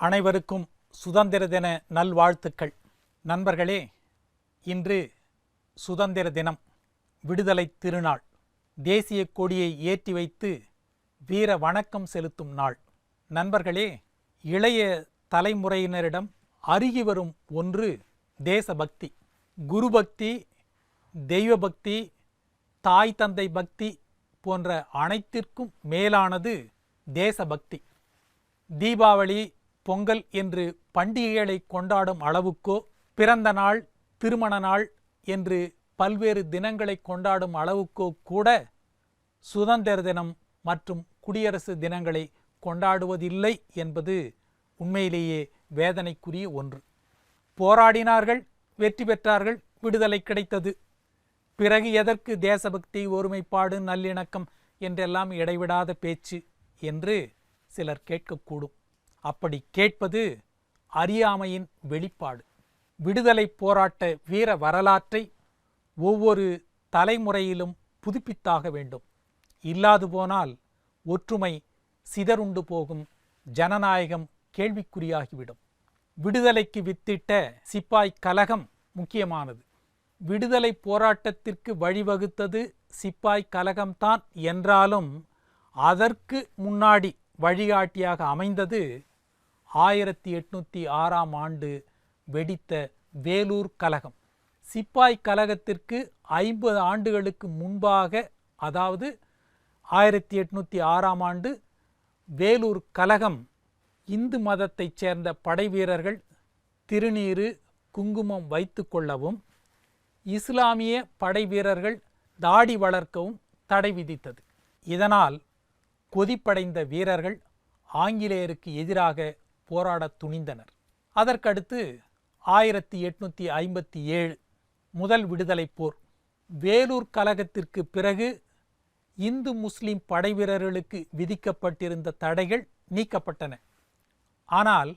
அனைவருக்கும் சுதந்திர தின நல்வாழ்த்துக்கள். நண்பர்களே, இன்று சுதந்திர தினம், விடுதலை திருநாள். தேசிய கொடியை ஏற்றி வைத்து வீர வணக்கம் செலுத்தும் நாள். நண்பர்களே, இளைய தலைமுறையினரிடம் அருகி வரும் ஒன்று தேசபக்தி. குருபக்தி, தெய்வபக்தி, தாய் தந்தை பக்தி போன்ற அனைத்திற்கும் மேலானது தேசபக்தி. தீபாவளி, பொங்கல் என்று பண்டிகைகளை கொண்டாடும் அளவுக்கோ, பிறந்த நாள், திருமண நாள் என்று பல்வேறு தினங்களை கொண்டாடும் அளவுக்கோ கூட சுதந்திர தினம் மற்றும் குடியரசு தினங்களை கொண்டாடுவதில்லை என்பது உண்மையிலேயே வேதனைக்குரிய ஒன்று. போராடினார்கள், வெற்றி பெற்றார்கள், விடுதலை கிடைத்தது. பிறகு எதற்கு தேசபக்தி, ஒருமைப்பாடு, நல்லிணக்கம் என்றெல்லாம் இடைவிடாத பேச்சு என்று சிலர் கேட்கக்கூடும். அப்படி கேட்பது அறியாமையின் வெளிப்பாடு. விடுதலை போராட்ட வீர வரலாற்றை ஒவ்வொரு தலைமுறையிலும் புதுப்பித்தாக வேண்டும். இல்லாது போனால் ஒற்றுமை சிதறுண்டு போகும், ஜனநாயகம் கேள்விக்குறியாகிவிடும். விடுதலைக்கு வித்திட்ட சிப்பாய் கலகம் முக்கியமானது. விடுதலை போராட்டத்திற்கு வழிவகுத்தது சிப்பாய் கலகம்தான் என்றாலும் அதற்கு முன்னாடி வழிகாட்டியாக அமைந்தது 1806 வெடித்த வேலூர் கலகம். சிப்பாய் கலகத்திற்கு 50 ஆண்டுகளுக்கு முன்பாக, அதாவது 1806 வேலூர் கலகம், இந்து மதத்தைச் சேர்ந்த படை வீரர்கள் திருநீறு, குங்குமம் வைத்து கொள்ளவும், இஸ்லாமிய படை வீரர்கள் தாடி வளர்க்கவும் தடை விதித்தது. இதனால் கொதிப்படைந்த வீரர்கள் ஆங்கிலேயருக்கு எதிராக போராட துணிந்தனர். அதற்கடுத்து 1857 முதல் விடுதலை போர். வேலூர் கலகத்திற்கு பிறகு இந்து முஸ்லிம் படை வீரர்களுக்கு விதிக்கப்பட்டிருந்த தடைகள் நீக்கப்பட்டன. ஆனால்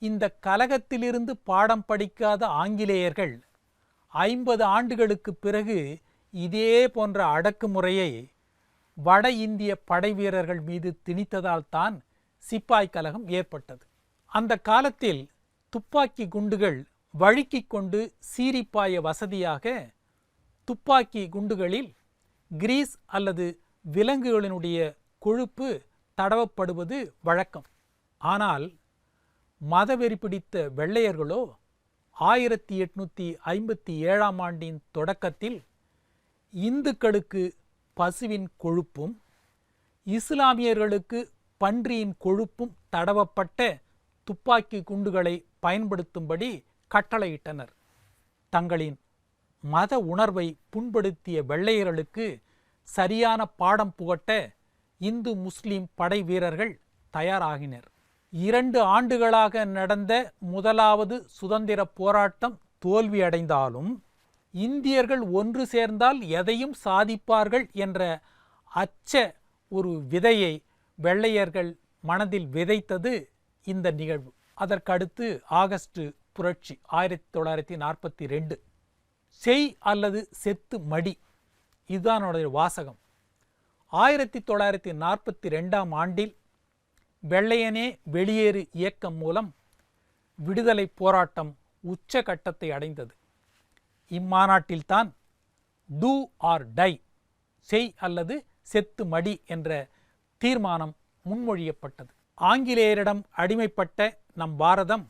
இந்த கலகத்திலிருந்து பாடம் படிக்காத ஆங்கிலேயர்கள் 50 ஆண்டுகளுக்கு பிறகு இதே போன்ற அடக்குமுறையை வட இந்திய படை வீரர்கள் மீது திணித்ததால் தான் சிப்பாய் கலகம் ஏற்பட்டது. அந்த காலத்தில் துப்பாக்கி குண்டுகள் வழுக்கிக் கொண்டு சீரிப்பாய வசதியாக துப்பாக்கி குண்டுகளில் கிரீஸ் அல்லது விலங்குகளினுடைய கொழுப்பு தடவப்படுவது வழக்கம். ஆனால் மதவெறி பிடித்த வெள்ளையர்களோ 1857 தொடக்கத்தில் இந்துக்களுக்கு பசுவின் கொழுப்பும், இஸ்லாமியர்களுக்கு பன்றியின் கொழுப்பும் தடவப்பட்ட துப்பாக்கி குண்டுகளை பயன்படுத்தும்படி கட்டளையிட்டனர். தங்களின் மத உணர்வை புண்படுத்திய வெள்ளையர்களுக்கு சரியான பாடம் புகட்ட இந்து முஸ்லிம் படை வீரர்கள் தயாராகினர். 2 ஆண்டுகளாக நடந்த முதலாவது சுதந்திர போராட்டம் தோல்வியடைந்தாலும் இந்தியர்கள் ஒன்று சேர்ந்தால் எதையும் சாதிப்பார்கள் என்ற அச்ச ஒரு விதையை வெள்ளையர்கள் மனதில் விதைத்தது இந்த நிகழ்வு. அதற்கடுத்து ஆகஸ்ட் புரட்சி 1942. செய் அல்லது செத்து மடி, இதுதான் வாசகம். 1942 வெள்ளையனே வெளியேறு இயக்கம் மூலம் விடுதலை போராட்டம் உச்சகட்டத்தை அடைந்தது. இம்மாநாட்டில்தான் டூ ஆர் டை, செய் அல்லது செத்து மடி என்ற தீர்மானம் முன்மொழியப்பட்டது. ஆங்கிலேயரிடம் அடிமைப்பட்ட நம் பாரதம்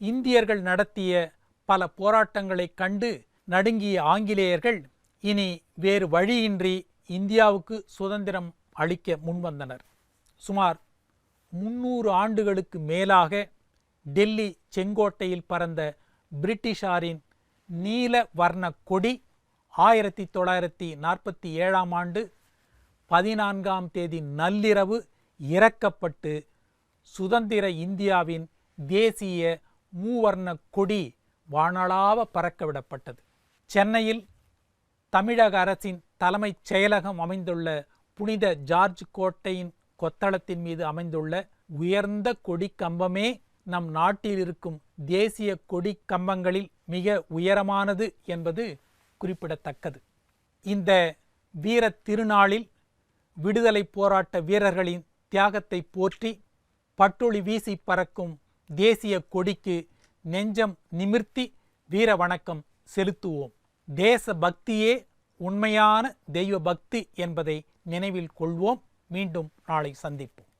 இந்தியர்கள் நடத்திய பல போராட்டங்களை கண்டு நடுங்கிய ஆங்கிலேயர்கள் இனி வேறு வழியின்றி இந்தியாவுக்கு சுதந்திரம் அளிக்க முன்வந்தனர். சுமார் 300 ஆண்டுகளுக்கு மேலாக டெல்லி செங்கோட்டையில் பறந்த பிரிட்டிஷாரின் நீல வர்ண கொடி 1947 14 நள்ளிரவு இறக்கப்பட்டு சுதந்திர இந்தியாவின் தேசிய மூவர்ண கொடி வானளாவ பறக்கவிடப்பட்டது. சென்னையில் தமிழக அரசின் தலைமைச் செயலகம் அமைந்துள்ள புனித ஜார்ஜ் கோட்டையின் கொத்தளத்தின் மீது அமைந்துள்ள உயர்ந்த கொடி கம்பமே நம் நாட்டில் இருக்கும் தேசிய கொடி கம்பங்களில் மிக உயரமானது என்பது குறிப்பிடத்தக்கது. இந்த வீர திருநாளில் விடுதலை போராட்ட வீரர்களின் தியாகத்தை போற்றி பட்டொளி வீசி பறக்கும் தேசிய கொடிக்கு நெஞ்சம் நிமிர்த்தி வீர வணக்கம் செலுத்துவோம். தேச பக்தியே உண்மையான தெய்வ பக்தி என்பதை நினைவில் கொள்வோம். மீண்டும் நாளை சந்திப்போம்.